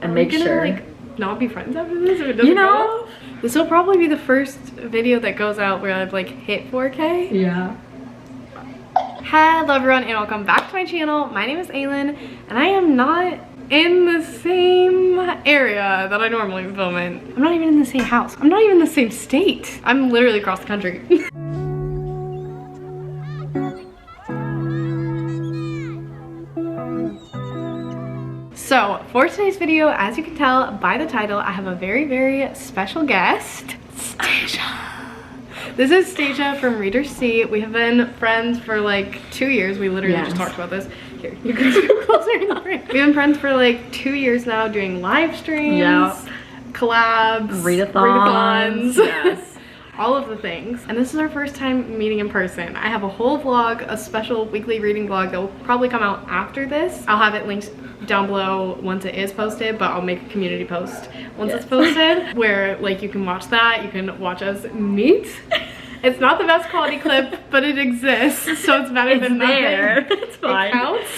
and make sure like not be friends after this if it doesn't go off? This will probably be the first video that goes out where I've like hit 4K. Yeah. Hello everyone and welcome back to my channel. My name is Aylin and I am not in the same area that I normally film in. I'm not even in the same house. I'm not even in the same state. I'm literally across the country. So for today's video, as you can tell by the title, I have a very, very special guest, Staijah. This is Staijah from Reader C. We have been friends for like 2 years. We literally just talked about this. Here, you can go closer in the frame. We've been friends for like 2 years now, doing live streams, collabs, readathons, yes. all of the things. And this is our first time meeting in person. I have a whole vlog, a special weekly reading vlog that will probably come out after this. I'll have it linked down below once it is posted, but I'll make a community post once it's posted where like you can watch that, you can watch us meet. It's not the best quality clip, but it exists, so it's better than nothing. It's fine. It counts.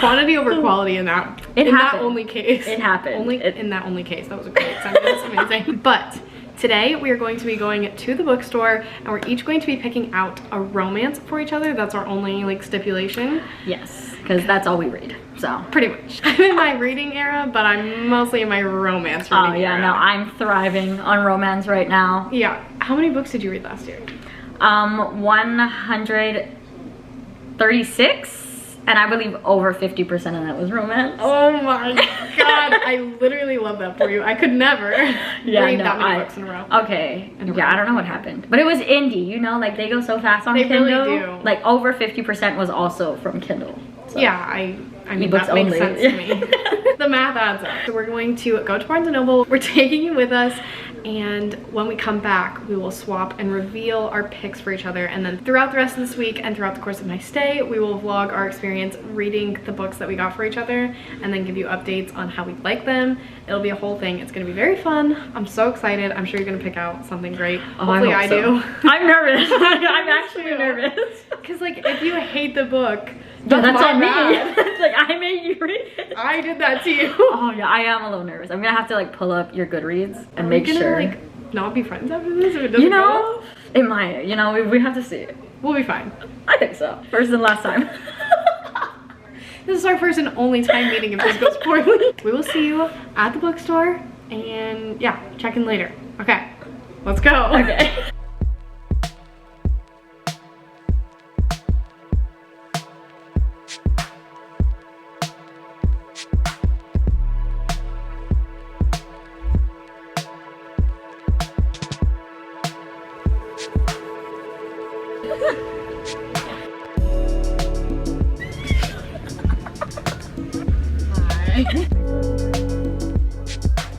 Quantity over quality in that. That only case. It happened. In that only case. That was a great sentence. Amazing. But today we are going to be going to the bookstore and we're each going to be picking out a romance for each other. That's our only like stipulation. Yes, because that's all we read. So pretty much. I'm in my reading era, but I'm mostly in my romance reading era. No, I'm thriving on romance right now. Yeah. How many books did you read last year? 136, and I believe over 50% of that was romance. Oh my god, I literally love that for you. I could never read that many books in a row. Okay, I don't know what happened, but it was indie, you know, like they go so fast on Kindle. They really do. Like over 50% was also from Kindle. So. Yeah, I mean, that makes sense to me. The math adds up. So we're going to go to Barnes & Noble. We're taking you with us. And when we come back, we will swap and reveal our picks for each other. And then throughout the rest of this week and throughout the course of my stay, we will vlog our experience reading the books that we got for each other and then give you updates on how we like them. It'll be a whole thing. It's gonna be very fun. I'm so excited. I'm sure you're gonna pick out something great. Hopefully I do. I'm nervous. I'm actually nervous. Because like if you hate the book, that's on me. It's like I made you read it. I did that to you. Oh yeah, I am a little nervous. I'm gonna have to like pull up your Goodreads and make sure. Like not be friends after this if it doesn't go off? It might. You know, we have to see. We'll be fine. I think so. First and last time. This is our first and only time meeting if this goes poorly. We will see you at the bookstore and yeah, check in later. Okay, let's go. Okay.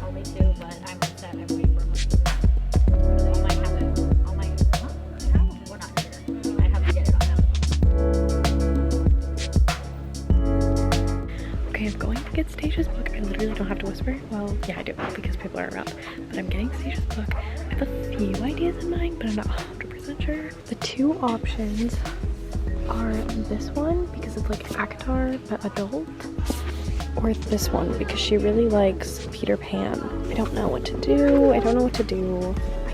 Only two, but I'm upset. I'm waiting for them. They might have it. We're not here. I have to get it on them. Okay, I'm going to get Staijah's book. I literally don't have to whisper. Well, yeah, I do because people are around. But I'm getting Staijah's book. I have a few ideas in mind, but I'm not 100% sure. The two options are this one because it's like ACOTAR but adult, or this one because she really likes Peter Pan. I don't know what to do. I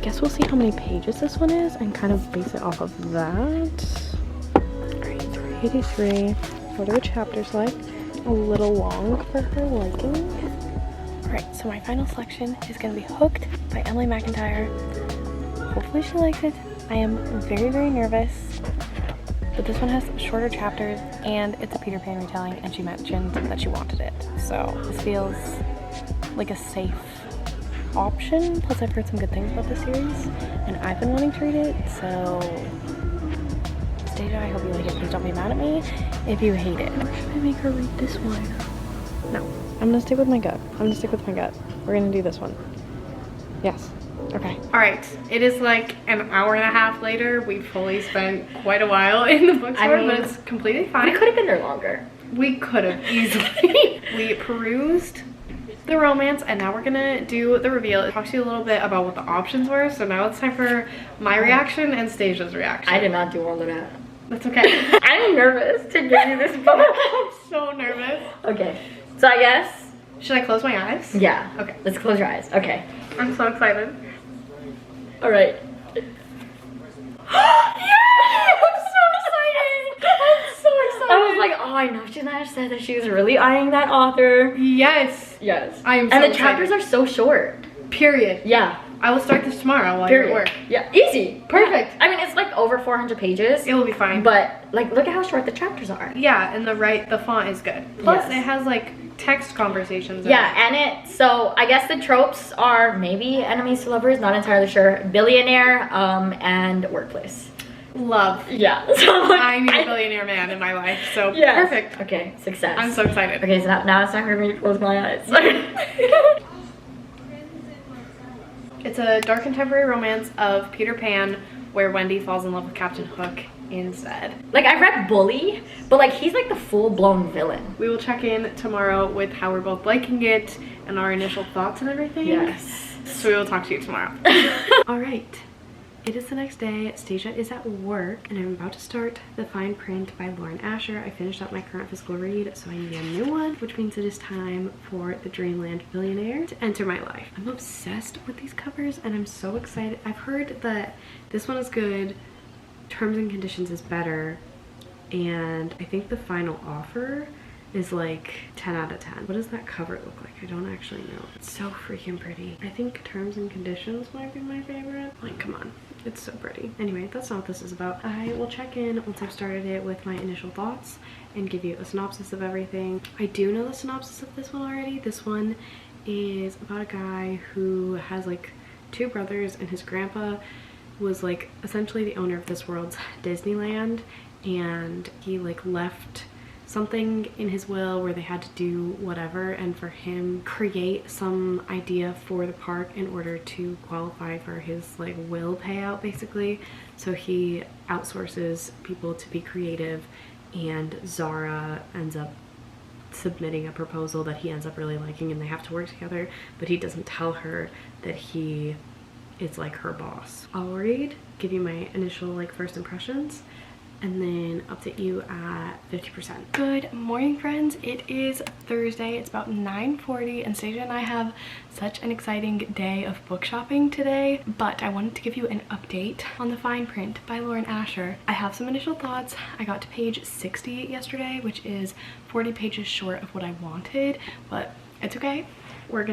guess we'll see how many pages this one is and kind of base it off of that. Alright, 383. What are the chapters like? A little long for her liking. Alright, so my final selection is going to be Hooked by Emily McIntyre. Hopefully she likes it. I am very, very nervous. But this one has shorter chapters and it's a Peter Pan retelling and she mentioned that she wanted it. So this feels like a safe option. Plus I've heard some good things about this series and I've been wanting to read it. So Staijah, I hope you like it. Please don't be mad at me if you hate it. Or should I make her read this one? No, I'm gonna stick with my gut. We're gonna do this one. Yes. Okay. All right. It is like an hour and a half later. We've fully spent quite a while in the bookstore, but it's completely fine. We could have been there longer. We could have easily. We perused the romance and now we're gonna do the reveal. I'll talk to you a little bit about what the options were. So now it's time for my reaction and Staijah's reaction. I did not do all of that. That's okay. I'm nervous to give you this book. I'm so nervous. Okay. So I guess Should I close my eyes? Yeah. Okay. Let's close your eyes. Okay. I'm so excited. All right. I was like, oh, I know Shania said that she was really eyeing that author. Yes. Yes. I am so And the excited. chapters are so short. Period. Yeah. I will start this tomorrow while you're at work. Yeah. Easy. Perfect. I mean, it's like over 400 pages. It will be fine. But like, look at how short the chapters are. Yeah, and the font is good. Plus, Yes. it has like text conversations. in Yeah, and so I guess the tropes are maybe enemies to lovers, not entirely sure. Billionaire, and workplace. it. Love. Yeah. So like, I need a billionaire man in my life, so yes. perfect. Okay, success. I'm so excited. Okay, so now it's time for me to close my eyes. It's a dark contemporary romance of Peter Pan where Wendy falls in love with Captain Hook instead. Like, I read Bully, but like, he's like the full-blown villain. We will check in tomorrow with how we're both liking it and our initial thoughts and everything. Yes. So we will talk to you tomorrow. All right. It is the next day. Staijah is at work and I'm about to start The Fine Print by Lauren Asher. I finished up my current physical read, so I need a new one, which means it is time for the Dreamland Billionaire to enter my life. I'm obsessed with these covers and I'm so excited. I've heard that this one is good, Terms and Conditions is better, and I think the final offer is like 10 out of 10. What does that cover look like? I don't actually know. It's so freaking pretty. I think Terms and Conditions might be my favorite. Like, come on. It's so pretty. Anyway, that's not what this is about. I will check in once I've started it with my initial thoughts and give you a synopsis of everything. I do know the synopsis of this one already. This one is about a guy who has like 2 brothers, and his grandpa was like essentially the owner of this world's Disneyland, and he like left something in his will where they had to do whatever, and for him create some idea for the park in order to qualify for his like will payout basically. So he outsources people to be creative, and Zara ends up submitting a proposal that he ends up really liking, and they have to work together, but he doesn't tell her that he is like her boss. I'll read, give you my initial like first impressions, and then update you at 50%. Good morning, friends. It is Thursday. It's about 9:40, and Staijah and I have such an exciting day of book shopping today, but I wanted to give you an update on The Fine Print by Lauren Asher. I have some initial thoughts. I got to page 60 yesterday, which is 40 pages short of what I wanted, but it's okay. We're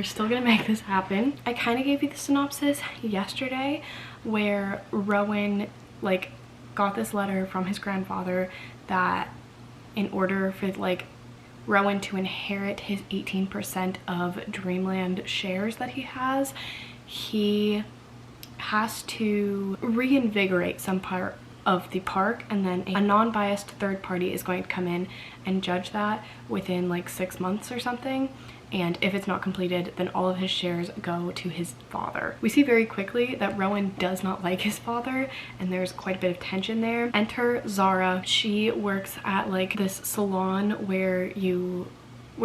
still gonna make this happen. I kind of gave you the synopsis yesterday where Rowan like got this letter from his grandfather that in order for like Rowan to inherit his 18% of Dreamland shares that he has to reinvigorate some part of the park, and then a non-biased third party is going to come in and judge that within like 6 months or something. And if it's not completed, then all of his shares go to his father. We see very quickly that Rowan does not like his father, and there's quite a bit of tension there. Enter Zara. She works at like this salon where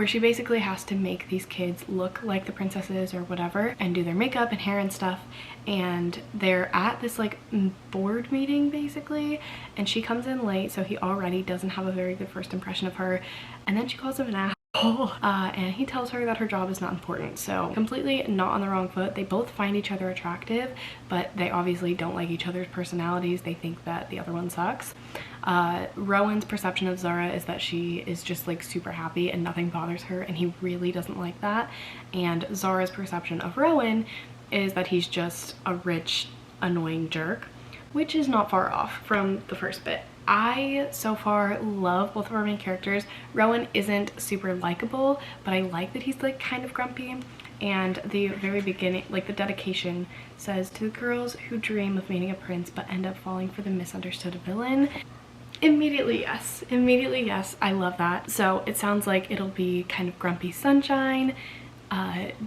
she basically has to make these kids look like the princesses or whatever and do their makeup and hair and stuff. And they're at this like board meeting basically, and she comes in late, so he already doesn't have a very good first impression of her, and then she calls him an ass. And he tells her that her job is not important. So completely not on the wrong foot. They both find each other attractive, but they obviously don't like each other's personalities. They think that the other one sucks. Rowan's perception of Zara is that she is just like super happy and nothing bothers her, and he really doesn't like that. And Zara's perception of Rowan is that he's just a rich, annoying jerk, which is not far off from the first bit. I so far love both of our main characters. Rowan isn't super likable, but I like that he's like kind of grumpy. And the very beginning, like the dedication says, to the girls who dream of meeting a prince but end up falling for the misunderstood villain. Immediately yes, I love that. So it sounds like it'll be kind of grumpy sunshine,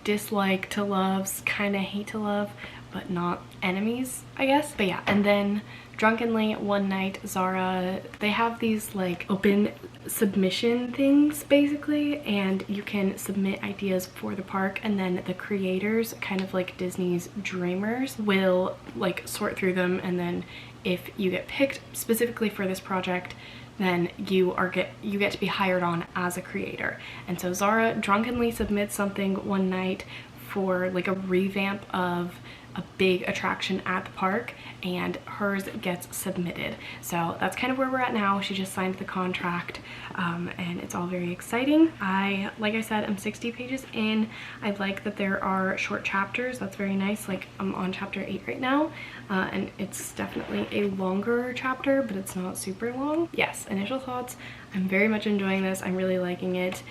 dislike to loves, kind of hate to love, but not enemies, I guess. But yeah, and then drunkenly one night, Zara, they have these like open submission things basically, and you can submit ideas for the park, and then the creators, kind of like Disney's dreamers, will like sort through them, and then if you get picked specifically for this project, then you get to be hired on as a creator. And so Zara drunkenly submits something one night for like a revamp of a big attraction at the park, and hers gets submitted. So that's kind of where we're at now. She just signed the contract, and it's all very exciting. Like I said, I'm 60 pages in. I like that there are short chapters. That's very nice. Like I'm on chapter 8 right now, and it's definitely a longer chapter, but it's not super long. Yes, initial thoughts. I'm very much enjoying this. I'm really liking it.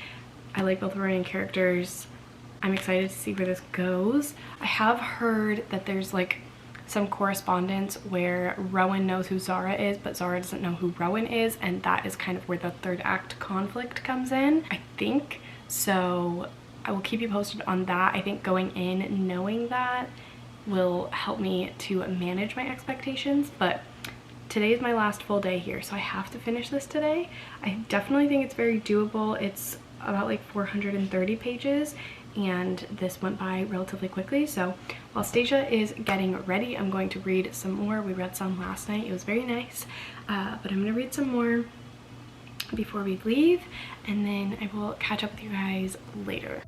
I like both of our main characters. I'm excited to see where this goes. I have heard that there's like some correspondence where Rowan knows who Zara is, but Zara doesn't know who Rowan is, and that is kind of where the third act conflict comes in, I think. So I will keep you posted on that. I think going in knowing that will help me to manage my expectations, but today is my last full day here, so I have to finish this today. I definitely think it's very doable. It's about like 430 pages, and this went by relatively quickly. So while Staijah is getting ready, I'm going to read some more. We read some last night. It was very nice, but I'm going to read some more before we leave, and then I will catch up with you guys later.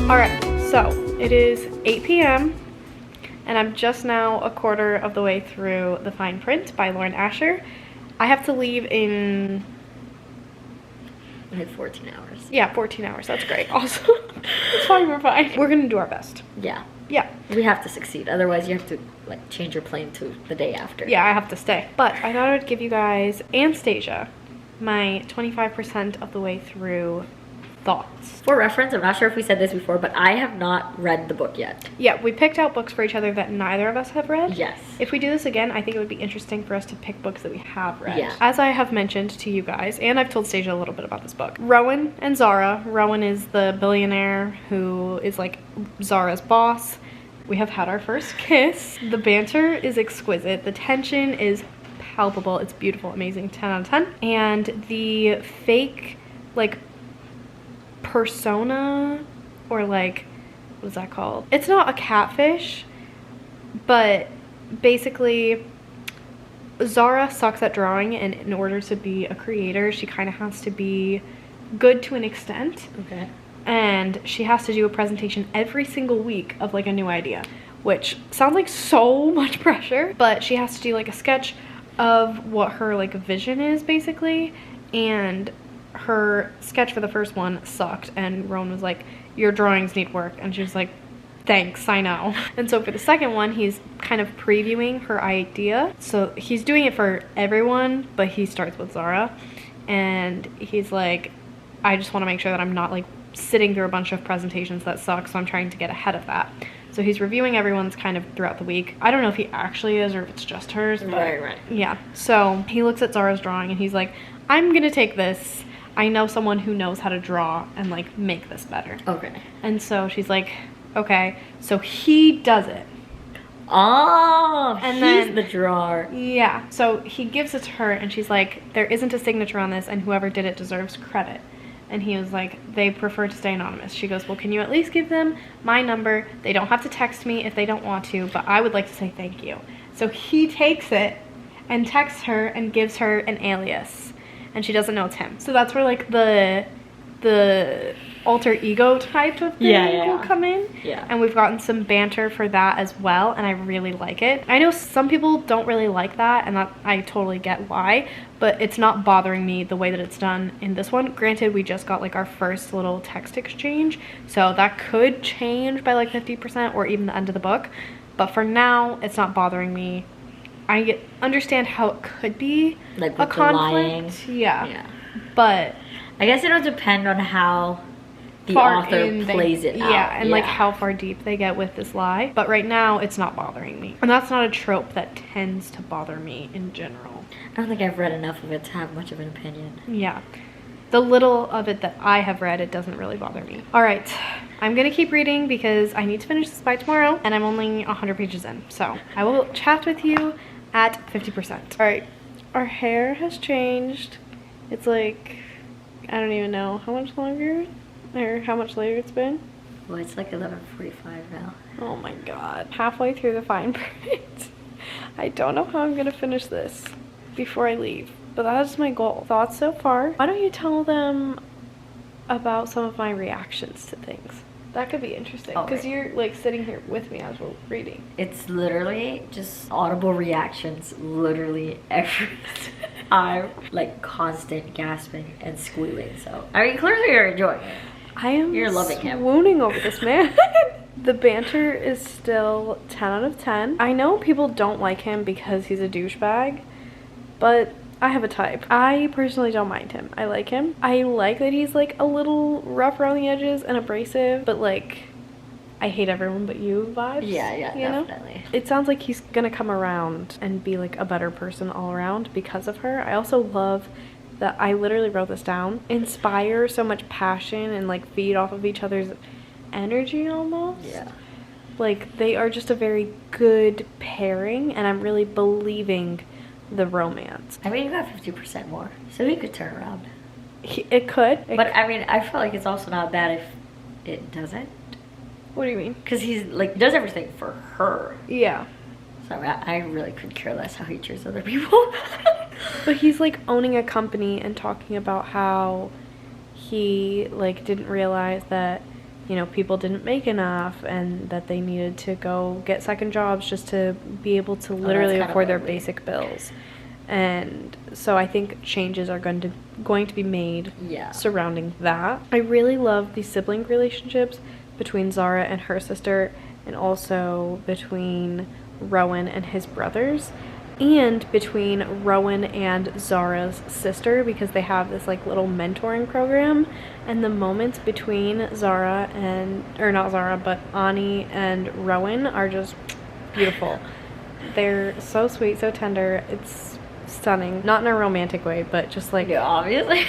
Alright, so it is 8 p.m. and I'm just now a quarter of the way through The Fine Print by Lauren Asher. I have to leave in... like 14 hours. Yeah, 14 hours. That's great. Also, it's fine, we're fine. We're gonna do our best. Yeah. Yeah. We have to succeed. Otherwise, you have to like change your plane to the day after. Yeah, I have to stay. But I thought I would give you guys and Staijah my 25% of the way through thoughts. For reference, I'm not sure if we said this before, but I have not read the book yet. Yeah, we picked out books for each other that neither of us have read. Yes. If we do this again, I think it would be interesting for us to pick books that we have read. Yeah. As I have mentioned to you guys, and I've told Staijah a little bit about this book, Rowan and Zara. Rowan is the billionaire who is like Zara's boss. We have had our first kiss. The banter is exquisite. The tension is palpable. It's beautiful, amazing, 10 out of 10. And the fake, like, persona, or like, what's that called? It's not a catfish, but basically Zara sucks at drawing, and in order to be a creator, she kind of has to be good to an extent. Okay. And she has to do a presentation every single week of like a new idea, which sounds like so much pressure, but she has to do like a sketch of what her like vision is basically, and her sketch for the first one sucked, and Rowan was like, your drawings need work, and she was like, thanks, I know. And so for the second one, he's kind of previewing her idea, so he's doing it for everyone, but he starts with Zara, and he's like, I just want to make sure that I'm not like sitting through a bunch of presentations that suck, so I'm trying to get ahead of that. So he's reviewing everyone's kind of throughout the week. I don't know if he actually is or if it's just hers, but Right. yeah. So he looks at Zara's drawing and he's like, I'm gonna take this. I know someone who knows how to draw and like make this better. Okay. And so she's like, okay. So he does it. Oh, And he's then- the drawer. Yeah. So he gives it to her and she's like, there isn't a signature on this, and whoever did it deserves credit. And he was like, they prefer to stay anonymous. She goes, well, can you at least give them my number? They don't have to text me if they don't want to, but I would like to say thank you. So he takes it and texts her and gives her an alias, and she doesn't know it's him. So that's where like the alter ego type of thing will come in. Yeah. And we've gotten some banter for that as well, and I really like it. I know some people don't really like that, and that I totally get why, but it's not bothering me the way that it's done in this one. Granted, we just got like our first little text exchange, so that could change by like 50% or even the end of the book, but for now it's not bothering me. I understand how it could be Like a with the lying. conflict. Yeah. Yeah. But I guess it'll depend on how the far author in plays it out. Yeah, and like how far deep they get with this lie. But right now, it's not bothering me. And that's not a trope that tends to bother me in general. I don't think I've read enough of it to have much of an opinion. Yeah. The little of it that I have read, it doesn't really bother me. All right, I'm gonna keep reading because I need to finish this by tomorrow and I'm only 100 pages in. So I will chat with you at 50%. All right, our hair has changed. It's like, I don't even know how much longer or how much later it's been. Well, it's like 11:45 now. Oh my God, halfway through the fine print. I don't know how I'm gonna finish this before I leave, but that is my goal. Thoughts so far? Why don't you tell them about some of my reactions to things? That could be interesting because you're like sitting here with me as we're reading. It's literally just audible reactions, literally every time, like constant gasping and squealing. So I mean, clearly you're enjoying it. You're loving him. Swooning over this man. The banter is still 10 out of 10. I know people don't like him because he's a douchebag, but I have a type. I personally don't mind him. I like him. I like that he's like a little rough around the edges and abrasive, but like I hate everyone but you vibes. Yeah, you definitely. know? It sounds like he's gonna come around and be like a better person all around because of her. I also love that, I literally wrote this down, inspire so much passion and like feed off of each other's energy almost. Yeah. Like they are just a very good pairing and I'm really believing the romance. I mean, you got 50% more, so he could turn around. It could. But I mean, I feel like it's also not bad if it doesn't. What do you mean? Because he's like, does everything for her. Yeah. So I really could care less how he treats other people. But he's like owning a company and talking about how he like didn't realize that, you know, people didn't make enough and that they needed to go get second jobs just to be able to literally afford their basic bills. And so I think changes are going to be made surrounding that. I really love the sibling relationships between Zara and her sister, and also between Rowan and his brothers, and between Rowan and Zara's sister, because they have this like little mentoring program, and the moments between Zara and, or not Zara, but Ani and Rowan are just beautiful. They're so sweet, so tender. It's stunning. Not in a romantic way, but just like, yeah, obviously.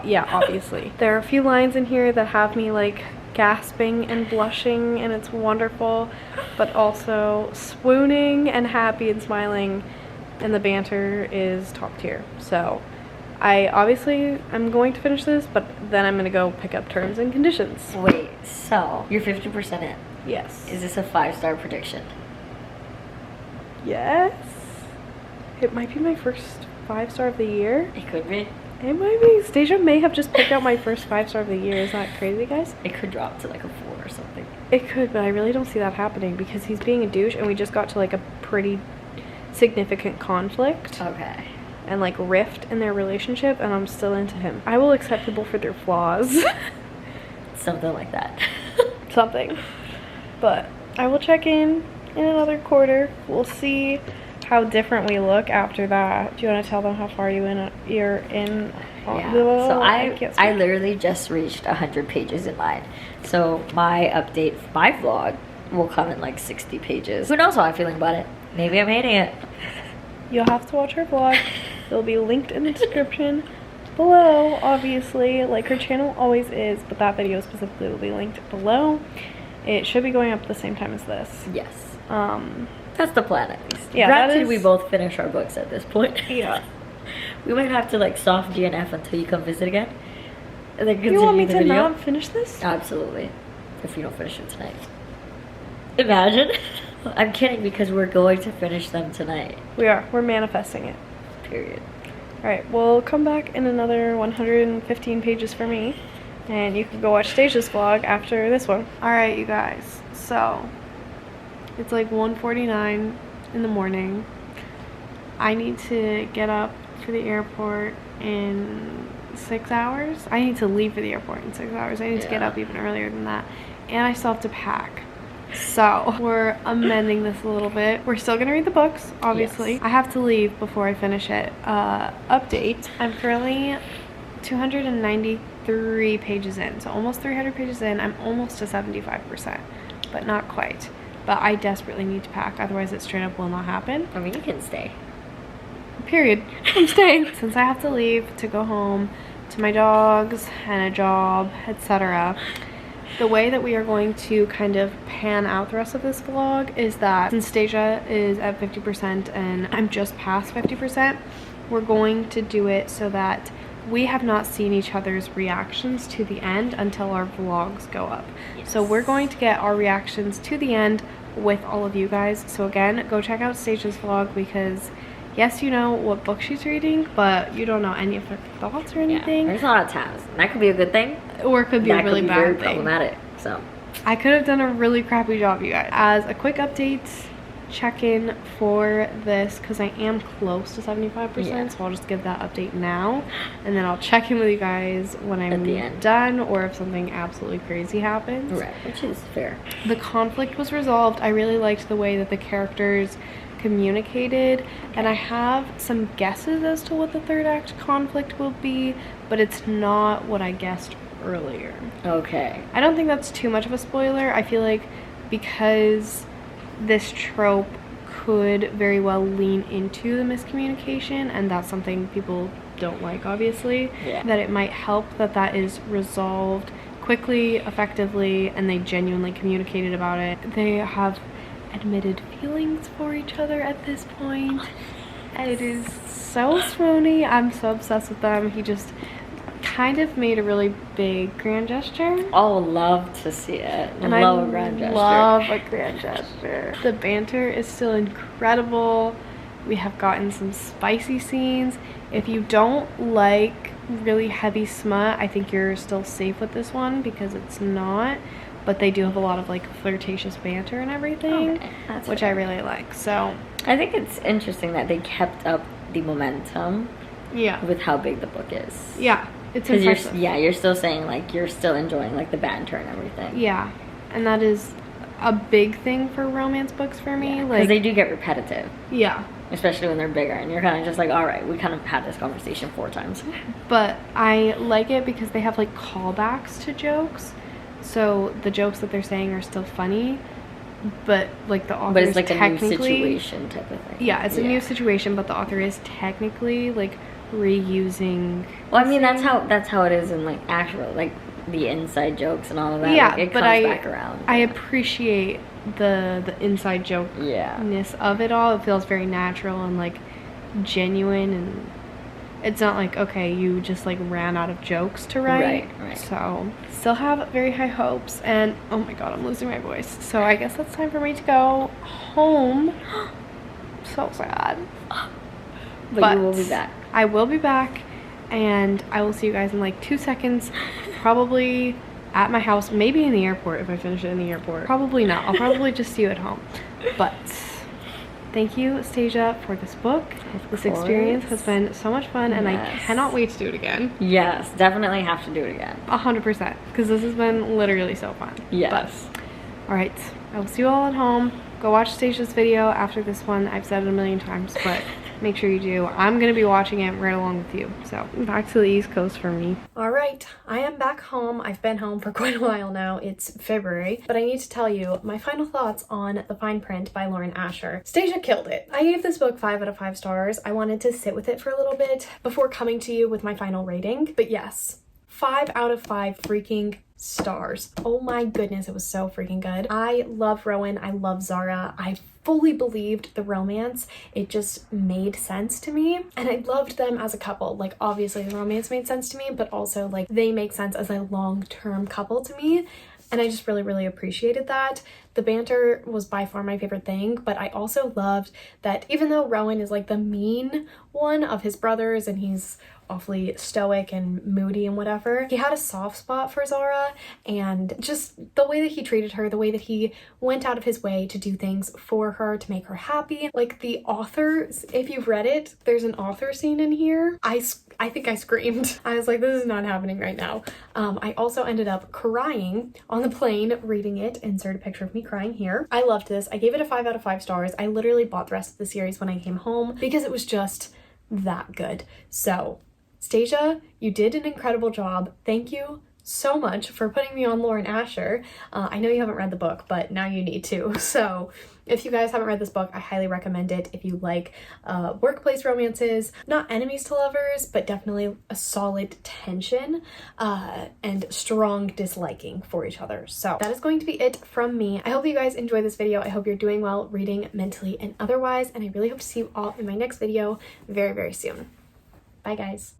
Yeah, obviously. There are a few lines in here that have me like gasping and blushing, and it's wonderful, but also swooning and happy and smiling, and the banter is top tier. So I'm going to finish this, but then I'm gonna go pick up terms and conditions. Wait, so you're 50% in? Yes. Is this a 5-star prediction? Yes. It might be my first 5-star of the year. It could be. It might be. Staijah may have just picked out my first 5-star of the year. Is that crazy, guys? It could drop to like a 4 or something. It could, but I really don't see that happening because he's being a douche, and we just got to like a pretty significant conflict. Okay. And like rift in their relationship, and I'm still into him. I will accept people for their flaws. Something like that. Something. But I will check in another quarter. We'll see how different we look after that. Do you want to tell them how far you're in? Yeah. So I literally just reached 100 pages in mine. So my update, my vlog will come in like 60 pages. Who knows how I'm feeling about it? Maybe I'm hating it. You'll have to watch her vlog. It'll be linked in the description below, obviously, like her channel always is, but that video specifically will be linked below. It should be going up at the same time as this. Yes. That's the plan, at least. Yeah, granted, we both finish our books at this point. Yeah. We might have to like soft DNF until you come visit again. And then you want me to not finish this? Absolutely. If you don't finish it tonight. Imagine. I'm kidding, because we're going to finish them tonight. We are. We're manifesting it. Period. Alright, we'll come back in another 115 pages for me, and you can go watch Staijah's vlog after this one. Alright, you guys. So, it's like 1:49 in the morning. I need to get up for the airport in 6 hours. I need to leave for the airport in 6 hours. I need to get up even earlier than that. And I still have to pack. So we're amending this a little bit. We're still gonna read the books, obviously. Yes. I have to leave before I finish it. Update. I'm currently 293 pages in, so almost 300 pages in. I'm almost to 75%, but not quite. But I desperately need to pack, otherwise it straight up will not happen. I mean, you can stay. period. I'm staying. Since I have to leave to go home to my dogs and a job, etc., the way that we are going to kind of pan out the rest of this vlog is that since staijah is at 50% and I'm just past 50%, we're going to do it so that we have not seen each other's reactions to the end until our vlogs go up. Yes. So we're going to get our reactions to the end with all of you guys. So again, go check out staijah's vlog, because yes, you know what book she's reading, but you don't know any of her thoughts or anything. There's a lot of tabs. That could be a good thing, or it could be a really bad very thing. Problematic. So I could have done a really crappy job, you guys. As a quick update, check-in for this, because I am close to 75%, so I'll just give that update now, and then I'll check in with you guys when I'm done, or if something absolutely crazy happens. Right, which is fair. The conflict was resolved. I really liked the way that the characters communicated, and I have some guesses as to what the third act conflict will be, but it's not what I guessed earlier. Okay. I don't think that's too much of a spoiler. I feel like because this trope could very well lean into the miscommunication, and that's something people don't like, obviously, that it might help that that is resolved quickly, effectively, and they genuinely communicated about it. They have admitted feelings for each other at this point. It is so swoony. I'm so obsessed with them. He just kind of made a really big grand gesture. Oh, love to see it. And love a grand gesture. Love a grand gesture. The banter is still incredible. We have gotten some spicy scenes. If you don't like really heavy smut, I think you're still safe with this one, because it's not, but they do have a lot of like flirtatious banter and everything, which I really like. So I think it's interesting that they kept up the momentum with how big the book is. Yeah, it's impressive. You're still saying like you're still enjoying like the banter and everything. Yeah, and that is a big thing for romance books for me. Because like they do get repetitive. Yeah. Especially when they're bigger, and you're kind of just like, all right, we kind of had this conversation 4 times. But I like it because they have like callbacks to jokes. So the jokes that they're saying are still funny, but like the author is like a new situation type of thing. Yeah, it's a new situation, but the author is technically like reusing. Well, I mean, that's how it is in like actual like the inside jokes and all of that. Yeah, like, it but comes back around. I appreciate the inside joke-ness of it all. It feels very natural and like genuine, and it's not like, okay, you just like ran out of jokes to write. Right. So still have very high hopes, and oh my god, I'm losing my voice. So I guess it's time for me to go home. So sad. But you will be back. I will be back, and I will see you guys in like 2 seconds, probably at my house, maybe in the airport if I finish it in the airport. Probably not. I'll probably just see you at home. But thank you, staijah, for this book. This experience has been so much fun, and I cannot wait to do it again. Yes, definitely have to do it again. 100%, because this has been literally so fun. Yes. But, all right, I will see you all at home. Go watch staijah's video after this one. I've said it a million times, but make sure you do. I'm going to be watching it right along with you. So back to the East Coast for me. All right, I am back home. I've been home for quite a while now. It's February, but I need to tell you my final thoughts on The Fine Print by Lauren Asher. staijah killed it. I gave this book 5 out of 5 stars. I wanted to sit with it for a little bit before coming to you with my final rating. But yes, 5 out of 5 freaking stars. Oh my goodness, it was so freaking good. I love Rowan. I love Zara. I fully believed the romance. It just made sense to me, and I loved them as a couple. Like, obviously the romance made sense to me, but also like they make sense as a long-term couple to me, and I just really appreciated that. The banter was by far my favorite thing, but I also loved that even though Rowan is like the mean one of his brothers and he's awfully stoic and moody and whatever, he had a soft spot for Zara, and just the way that he treated her, the way that he went out of his way to do things for her, to make her happy. Like the author, if you've read it, there's an author scene in here. I think I screamed. I was like, this is not happening right now. I also ended up crying on the plane reading it. Insert a picture of me crying here. I loved this. I gave it a 5 out of 5 stars. I literally bought the rest of the series when I came home because it was just that good. So staijah, you did an incredible job. Thank you so much for putting me on Lauren Asher. I know you haven't read the book, but now you need to. So if you guys haven't read this book, I highly recommend it if you like workplace romances, not enemies to lovers, but definitely a solid tension and strong disliking for each other. So that is going to be it from me. I hope you guys enjoy this video. I hope you're doing well reading mentally and otherwise, and I really hope to see you all in my next video very, very soon. Bye guys.